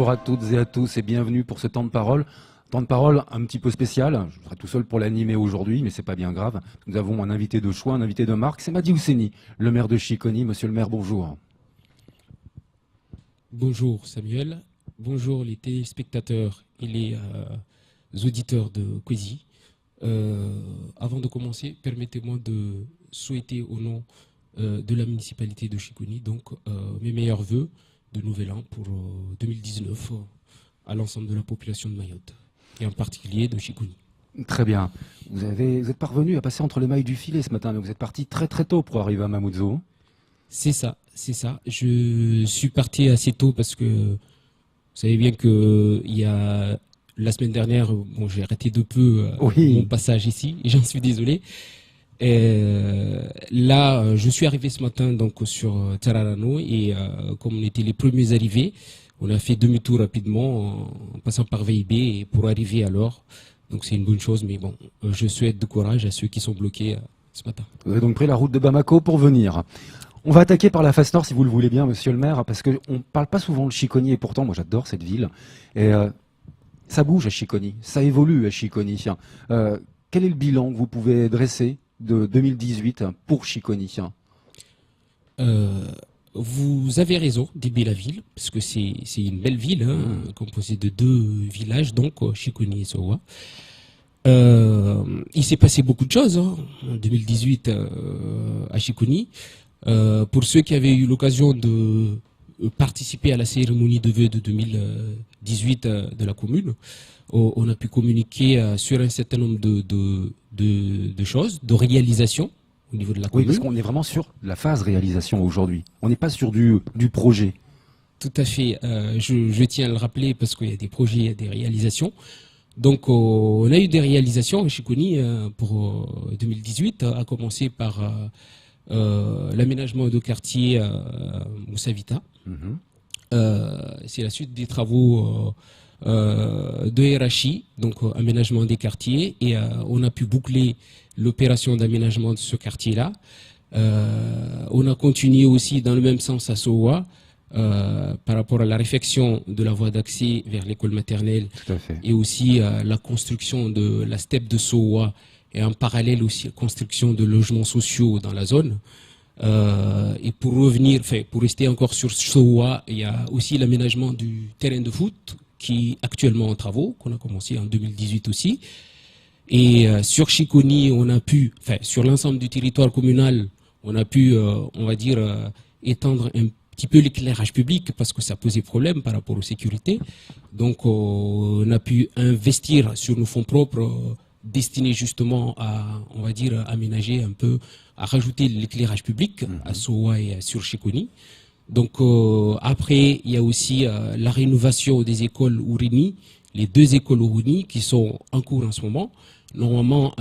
Bonjour à toutes et à tous et bienvenue pour ce temps de parole. Temps de parole un petit peu spécial. Je serai tout seul pour l'animer aujourd'hui, mais c'est pas bien grave. Nous avons un invité de choix, un invité de marque. C'est Madi Ousseni, le maire de Chiconi. Monsieur le maire, bonjour. Bonjour Samuel. Bonjour les téléspectateurs et les auditeurs de Kwezi. Avant de commencer, permettez-moi de souhaiter au nom de la municipalité de Chiconi mes meilleurs vœux de nouvel an pour 2019 à l'ensemble de la population de Mayotte et en particulier de Chiconi. Très bien. Vous êtes parvenu à passer entre les mailles du filet ce matin, mais vous êtes parti très très tôt pour arriver à Mamoudzou. C'est ça, c'est ça. Je suis parti assez tôt parce que vous savez bien que il y a la semaine dernière, bon, j'ai arrêté de peu mon passage ici, et j'en suis désolé. Là, je suis arrivé ce matin donc sur Tararano et comme on était les premiers arrivés, on a fait demi-tour rapidement en passant par VIB pour arriver à l'heure. Donc c'est une bonne chose, mais bon, je souhaite de courage à ceux qui sont bloqués ce matin. Vous avez donc pris la route de Bamako pour venir. On va attaquer par la face nord si vous le voulez bien, monsieur le maire, parce qu'on ne parle pas souvent de Chiconi et pourtant, moi j'adore cette ville. Et ça bouge à Chiconi, ça évolue à Chiconi. Quel est le bilan que vous pouvez dresser de 2018 pour Chiconi? Vous avez raison d'aimer la ville, parce que c'est une belle ville, composée de deux villages, donc Chiconi et Sowa. Il s'est passé beaucoup de choses en 2018 à Chiconi. Pour ceux qui avaient eu l'occasion de participer à la cérémonie de vœux de 2018 de la commune, on a pu communiquer sur un certain nombre de choses, de réalisations au niveau de la commune. Oui, parce qu'on est vraiment sur la phase réalisation aujourd'hui. On n'est pas sur du projet. Tout à fait. Je tiens à le rappeler parce qu'il y a des projets, il y a des réalisations. Donc, on a eu des réalisations à Chiconi pour 2018, à commencer par l'aménagement de quartier Moussavita. C'est la suite des travaux de RHI, donc aménagement des quartiers, et on a pu boucler l'opération d'aménagement de ce quartier-là. On a continué aussi dans le même sens à Sowa par rapport à la réfection de la voie d'accès vers l'école maternelle. Tout à fait. Et aussi la construction de la steppe de Sowa et en parallèle aussi la construction de logements sociaux dans la zone. Et pour revenir, pour rester encore sur Sowa, il y a aussi l'aménagement du terrain de foot qui est actuellement en travaux, qu'on a commencé en 2018 aussi. Et sur Chiconi, on a pu, sur l'ensemble du territoire communal, on a pu, on va dire, étendre un petit peu l'éclairage public parce que ça posait problème par rapport aux sécurités. Donc, on a pu investir sur nos fonds propres destinés justement à, on va dire, aménager un peu, à rajouter l'éclairage public à Sowa et sur Chiconi. Donc, après, il y a aussi la rénovation des écoles Ourini, les deux écoles Ourini qui sont en cours en ce moment. Normalement,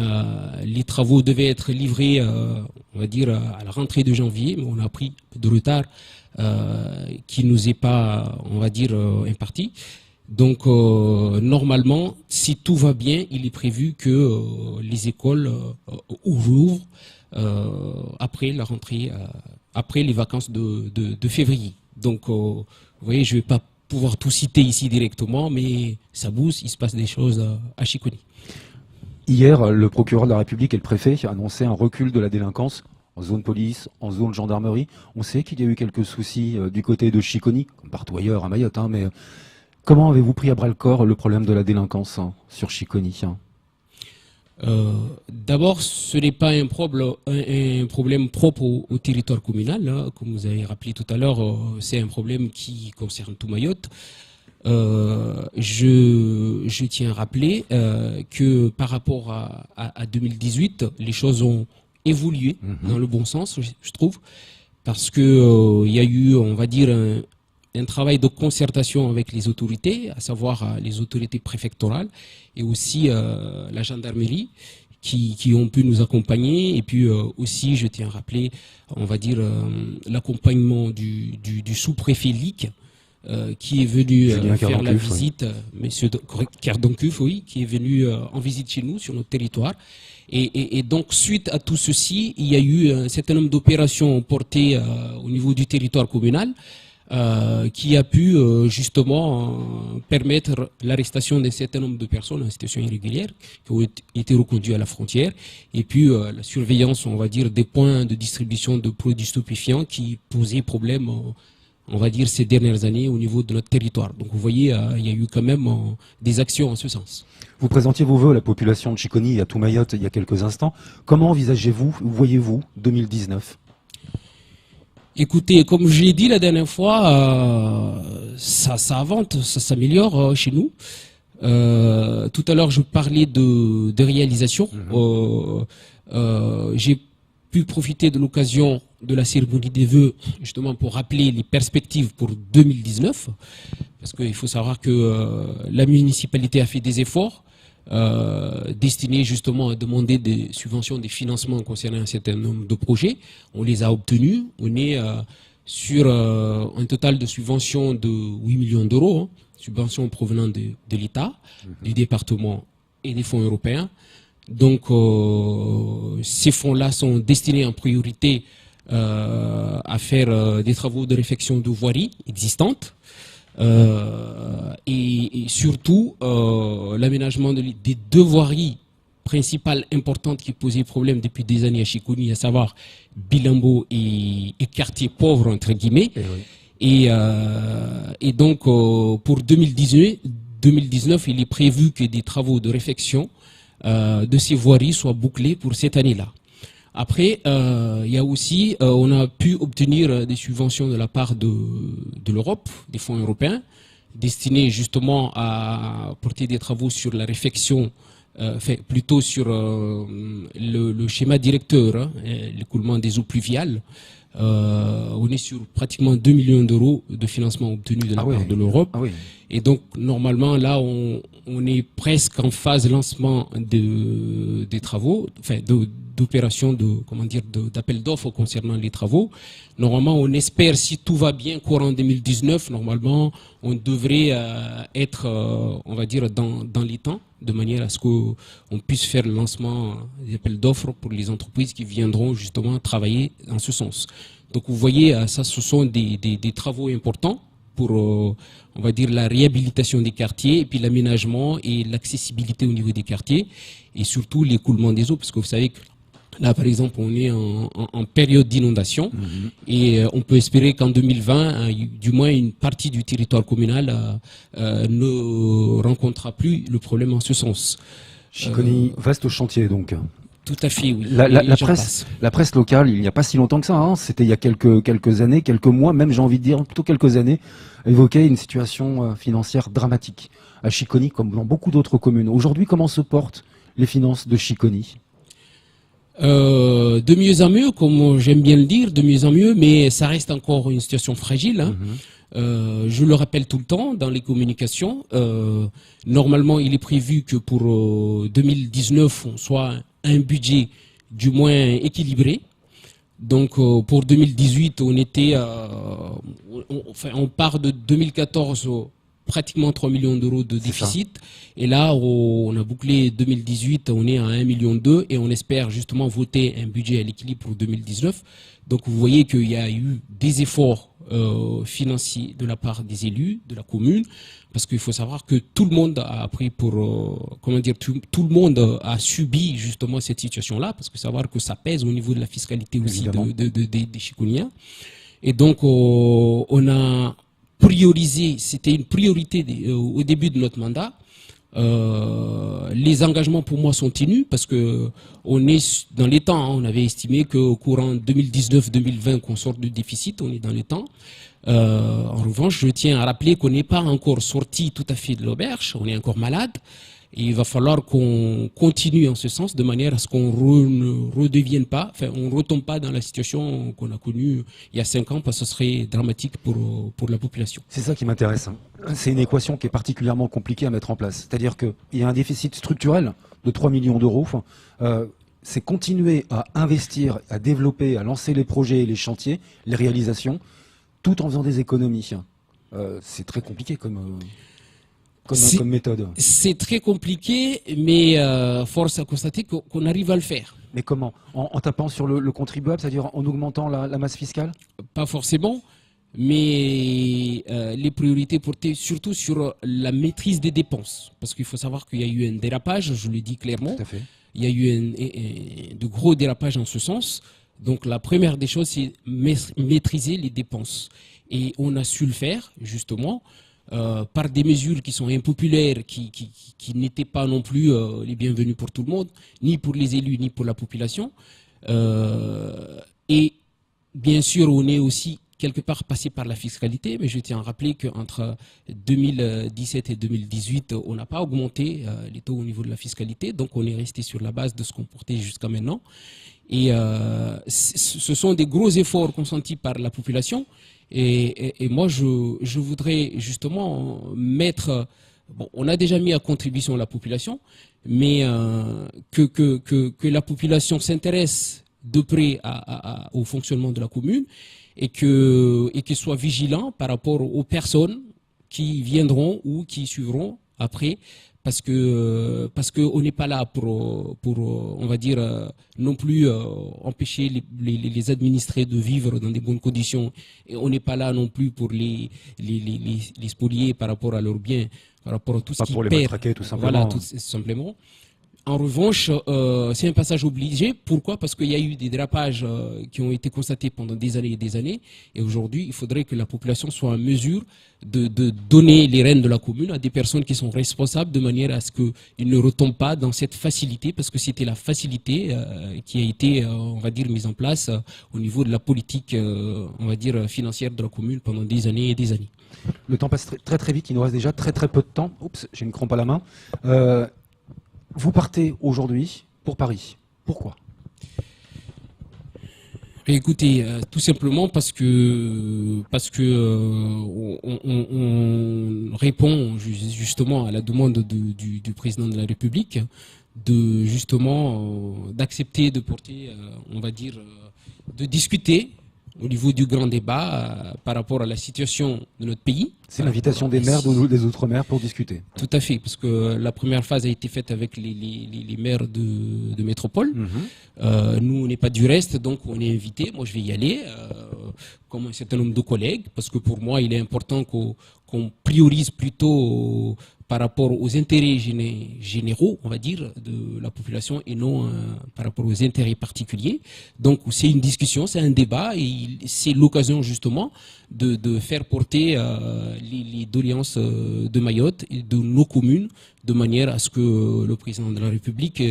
les travaux devaient être livrés, on va dire, à la rentrée de janvier, mais on a pris de retard qui nous est pas, on va dire, imparti. Donc, normalement, si tout va bien, il est prévu que les écoles ouvrent après la rentrée, après les vacances de février. Donc, vous voyez, je ne vais pas pouvoir tout citer ici directement, mais ça bouge, il se passe des choses à Chiconi. Hier, le procureur de la République et le préfet annonçaient un recul de la délinquance en zone police, en zone gendarmerie. On sait qu'il y a eu quelques soucis du côté de Chiconi, comme partout ailleurs à Mayotte, mais comment avez-vous pris à bras-le-corps le problème de la délinquance sur Chiconi? D'abord, ce n'est pas un problème propre au territoire communal, comme vous avez rappelé tout à l'heure, c'est un problème qui concerne tout Mayotte. Je tiens à rappeler que par rapport à 2018, les choses ont évolué dans le bon sens, je trouve, parce que il y a eu, on va dire, un travail de concertation avec les autorités, à savoir les autorités préfectorales et aussi la gendarmerie qui ont pu nous accompagner. Et puis aussi, je tiens à rappeler, on va dire, l'accompagnement du sous-préfet Lic, qui est venu faire la visite, Monsieur Kerdonkuf, oui, qui est venu en visite chez nous, sur notre territoire. Et donc, suite à tout ceci, il y a eu un certain nombre d'opérations portées au niveau du territoire communal, qui a pu justement permettre l'arrestation d'un certain nombre de personnes en situation irrégulière qui ont été reconduites à la frontière, et puis la surveillance, on va dire, des points de distribution de produits stupéfiants qui posaient problème, on va dire, ces dernières années au niveau de notre territoire. Donc vous voyez, il y a eu quand même des actions en ce sens. Vous présentiez vos voeux à la population de Chiconi et à tout Mayotte il y a quelques instants. Comment envisagez-vous, voyez-vous 2019 ? Écoutez, comme je l'ai dit la dernière fois, ça avance, ça s'améliore chez nous. Tout à l'heure, je parlais de réalisation. J'ai pu profiter de l'occasion de la cérémonie des vœux, justement pour rappeler les perspectives pour 2019. Parce qu'il faut savoir que la municipalité a fait des efforts destinés justement à demander des subventions, des financements concernant un certain nombre de projets. On les a obtenus. On est sur un total de subventions de 8 millions d'euros, subventions provenant de l'État, du département et des fonds européens. Donc ces fonds-là sont destinés en priorité à faire des travaux de réfection de voiries existantes. Et surtout l'aménagement des deux voiries principales importantes qui posaient problème depuis des années à Chiconi, à savoir Bilambo et quartier pauvre entre guillemets. Et donc pour 2019, il est prévu que des travaux de réfection de ces voiries soient bouclés pour cette année-là. Après, il y a aussi, on a pu obtenir des subventions de la part de l'Europe, des fonds européens, destinés justement à porter des travaux sur la réfection, plutôt sur le schéma directeur, l'écoulement des eaux pluviales. On est sur pratiquement 2 millions d'euros de financement obtenu de la part de l'Europe. Et donc, normalement, là, on est presque en phase lancement des travaux, d'opération d'appel d'offres concernant les travaux. Normalement, on espère, si tout va bien, courant 2019, normalement, on devrait être, on va dire, dans les temps, de manière à ce qu'on puisse faire le lancement des appels d'offres pour les entreprises qui viendront justement travailler en ce sens. Donc, vous voyez, ça, ce sont des travaux importants pour, on va dire, la réhabilitation des quartiers, et puis l'aménagement et l'accessibilité au niveau des quartiers, et surtout l'écoulement des eaux, parce que vous savez que là, par exemple, on est en période d'inondation, et on peut espérer qu'en 2020, du moins une partie du territoire communal ne rencontrera plus le problème en ce sens. Chiconi, vaste chantier donc. Tout à fait, oui. La presse locale, il n'y a pas si longtemps que ça, hein, c'était il y a quelques années, quelques mois, même j'ai envie de dire plutôt quelques années, évoquait une situation financière dramatique à Chiconi comme dans beaucoup d'autres communes. Aujourd'hui, comment se portent les finances de Chiconi ? De mieux en mieux, comme j'aime bien le dire, de mieux en mieux, mais ça reste encore une situation fragile. Hein. Je le rappelle tout le temps dans les communications. Normalement, il est prévu que pour 2019, on soit un budget du moins équilibré. Donc pour 2018, on était, on part de 2014 pratiquement 3 millions d'euros de déficit. Et là, on a bouclé 2018, on est à 1,2 million et on espère justement voter un budget à l'équilibre pour 2019. Donc vous voyez qu'il y a eu des efforts financiers de la part des élus, de la commune, parce qu'il faut savoir que tout le monde a pris pour, comment dire, tout le monde a subi justement cette situation-là, parce que savoir que ça pèse au niveau de la fiscalité aussi des Chiconiens. Et donc on a priorisé, c'était une priorité au début de notre mandat. Les engagements pour moi sont tenus parce que on est dans les temps. Hein, on avait estimé qu'au courant 2019-2020 qu'on sorte du déficit, on est dans les temps. En revanche, je tiens à rappeler qu'on n'est pas encore sorti tout à fait de l'auberge, on est encore malade. Et il va falloir qu'on continue en ce sens de manière à ce qu'on ne redevienne pas, enfin, on ne retombe pas dans la situation qu'on a connue il y a 5 ans, parce que ce serait dramatique pour la population. C'est ça qui m'intéresse. C'est une équation qui est particulièrement compliquée à mettre en place. C'est-à-dire qu'il y a un déficit structurel de 3 millions d'euros. C'est continuer à investir, à développer, à lancer les projets et les chantiers, les réalisations, tout en faisant des économies. C'est très compliqué comme méthode. C'est très compliqué, mais force à constater qu'on arrive à le faire. Mais comment ? En tapant sur le contribuable, c'est-à-dire en augmentant la masse fiscale ? Pas forcément, mais les priorités portaient surtout sur la maîtrise des dépenses. Parce qu'il faut savoir qu'il y a eu un dérapage, je le dis clairement. Tout à fait. Il y a eu de gros dérapages en ce sens. Donc la première des choses, c'est maîtriser les dépenses. Et on a su le faire, justement, par des mesures qui sont impopulaires, qui n'étaient pas non plus les bienvenues pour tout le monde, ni pour les élus, ni pour la population. Et bien sûr, on est aussi quelque part passé par la fiscalité, mais je tiens à rappeler qu'entre 2017 et 2018, on n'a pas augmenté les taux au niveau de la fiscalité, donc on est resté sur la base de ce qu'on portait jusqu'à maintenant. Et ce sont des gros efforts consentis par la population. Et moi, je voudrais justement mettre... Bon, on a déjà mis à contribution la population, mais que la population s'intéresse de près au fonctionnement de la commune et qu'il soit vigilant par rapport aux personnes qui viendront ou qui suivront après, parce que on n'est pas là pour on va dire non plus empêcher les administrés de vivre dans des bonnes conditions, et on n'est pas là non plus pour les spolier par rapport à leurs biens, par rapport à tout ce Pas qui pour les perd. matraquer, tout simplement. Voilà, tout simplement. En revanche, c'est un passage obligé. Pourquoi? Parce qu'il y a eu des dérapages qui ont été constatés pendant des années et des années. Et aujourd'hui, il faudrait que la population soit en mesure de donner les rênes de la commune à des personnes qui sont responsables, de manière à ce qu'ils ne retombent pas dans cette facilité, parce que c'était la facilité qui a été, on va dire, mise en place au niveau de la politique, on va dire, financière de la commune pendant des années et des années. Le temps passe très très vite, il nous reste déjà très très peu de temps. Oups, j'ai une crampe à la main. Vous partez aujourd'hui pour Paris. Pourquoi? Écoutez, tout simplement parce que on répond justement à la demande du président de la République de justement d'accepter de porter, on va dire, de discuter au niveau du grand débat par rapport à la situation de notre pays. C'est l'invitation des maires des Outre-mer pour discuter. Tout à fait, parce que la première phase a été faite avec les maires de métropole. Nous, on n'est pas du reste, donc on est invité. Moi, je vais y aller, comme un certain nombre de collègues, parce que pour moi, il est important qu'on priorise plutôt par rapport aux intérêts généraux, on va dire, de la population, et non par rapport aux intérêts particuliers. Donc c'est une discussion, c'est un débat, et c'est l'occasion justement de faire porter les doléances de Mayotte et de nos communes, de manière à ce que le président de la République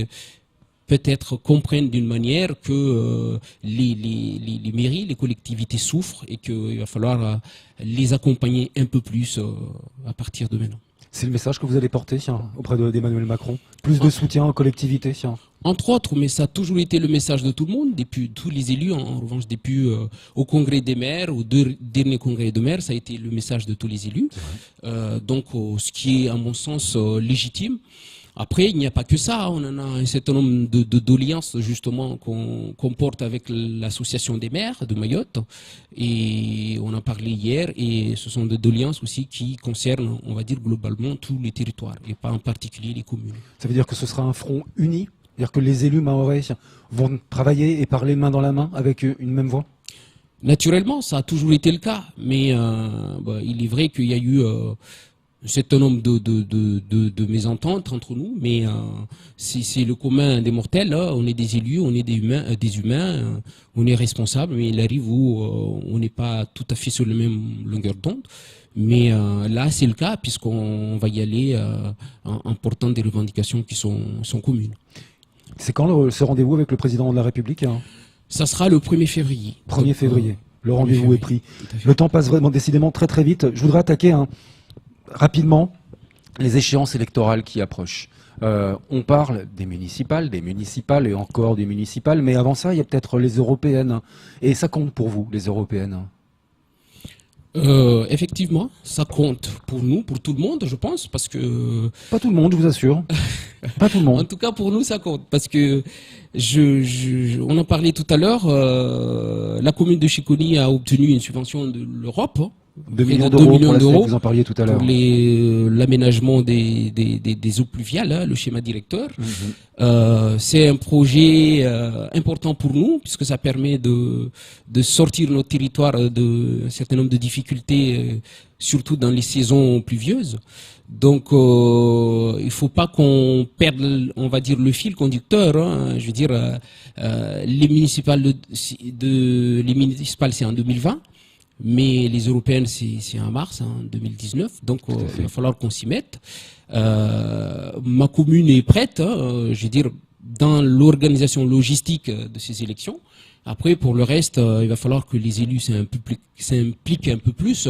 peut-être comprenne d'une manière que les mairies, les collectivités souffrent, et qu'il va falloir les accompagner un peu plus à partir de maintenant. C'est le message que vous allez porter auprès d'Emmanuel Macron. Plus de soutien aux collectivités. Entre autres, mais ça a toujours été le message de tout le monde, depuis tous les élus. En revanche, depuis au congrès des maires, au dernier congrès des maires, ça a été le message de tous les élus. Donc, ce qui est, à mon sens, légitime. Après, il n'y a pas que ça. On en a un certain nombre de doléances justement qu'on porte avec l'association des maires de Mayotte, et on en a parlé hier. Et ce sont des doléances aussi qui concernent, on va dire, globalement tous les territoires, et pas en particulier les communes. Ça veut dire que ce sera un front uni? C'est-à-dire que les élus mahorais vont travailler et parler main dans la main avec une même voix? Naturellement, ça a toujours été le cas, mais il est vrai qu'il y a eu un certain nombre de mésententes entre nous, mais c'est le commun des mortels. Là. On est des élus, on est des humains, on est responsables, mais il arrive où on n'est pas tout à fait sur la même longueur d'onde. Mais là, c'est le cas, puisqu'on va y aller en portant des revendications qui sont communes. C'est quand ce rendez-vous avec le président de la République? Ça sera le 1er février. 1er février. Le rendez-vous est pris. Le temps passe vraiment décidément très très vite. Je voudrais attaquer rapidement les échéances électorales qui approchent. On parle des municipales et encore des municipales, mais avant ça, il y a peut-être les européennes. Et ça compte pour vous, les européennes? Effectivement, ça compte pour nous, pour tout le monde, je pense, parce que... Pas tout le monde, je vous assure. Pas tout le monde. En tout cas, pour nous, ça compte, parce que on en parlait tout à l'heure, la commune de Chiconi a obtenu une subvention de l'Europe 2 près millions de 2 d'euros millions pour la SNEC, d'euros vous en parliez tout à l'heure. pour l'aménagement des eaux pluviales, hein, le schéma directeur. C'est un projet important pour nous, puisque ça permet de sortir notre territoire d'un certain nombre de difficultés, surtout dans les saisons pluvieuses. Donc, il faut pas qu'on perde, on va dire, le fil conducteur. Hein. Je veux dire, les municipales, les municipales, c'est en 2020. Mais les européennes, c'est en mars, en 2019. Donc, il va falloir qu'on s'y mette. Ma commune est prête, hein, je veux dire, dans l'organisation logistique de ces élections. Après, pour le reste, il va falloir que les élus s'impliquent un peu plus,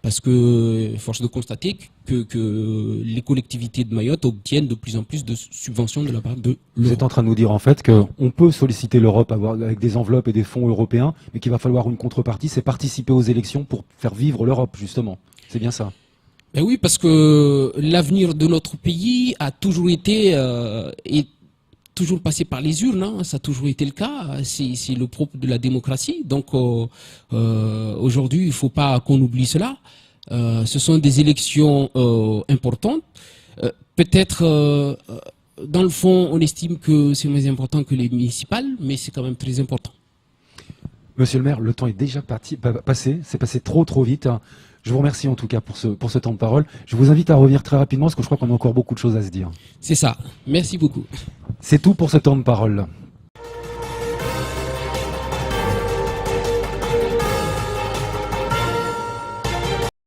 parce que force de constater que les collectivités de Mayotte obtiennent de plus en plus de subventions de la part de l'Europe. Vous êtes en train de nous dire en fait qu'on peut solliciter l'Europe avec des enveloppes et des fonds européens, mais qu'il va falloir une contrepartie, c'est participer aux élections pour faire vivre l'Europe, justement. C'est bien ça. Ben oui, parce que l'avenir de notre pays a toujours été toujours passé par les urnes, hein. Ça a toujours été le cas, c'est le propre de la démocratie. Donc aujourd'hui, il ne faut pas qu'on oublie cela. Ce sont des élections importantes. Peut-être, dans le fond, on estime que c'est moins important que les municipales, mais c'est quand même très important. Monsieur le maire, le temps est déjà passé, c'est passé trop vite. Je vous remercie en tout cas pour ce temps de parole. Je vous invite à revenir très rapidement parce que je crois qu'on a encore beaucoup de choses à se dire. C'est ça. Merci beaucoup. C'est tout pour ce temps de parole.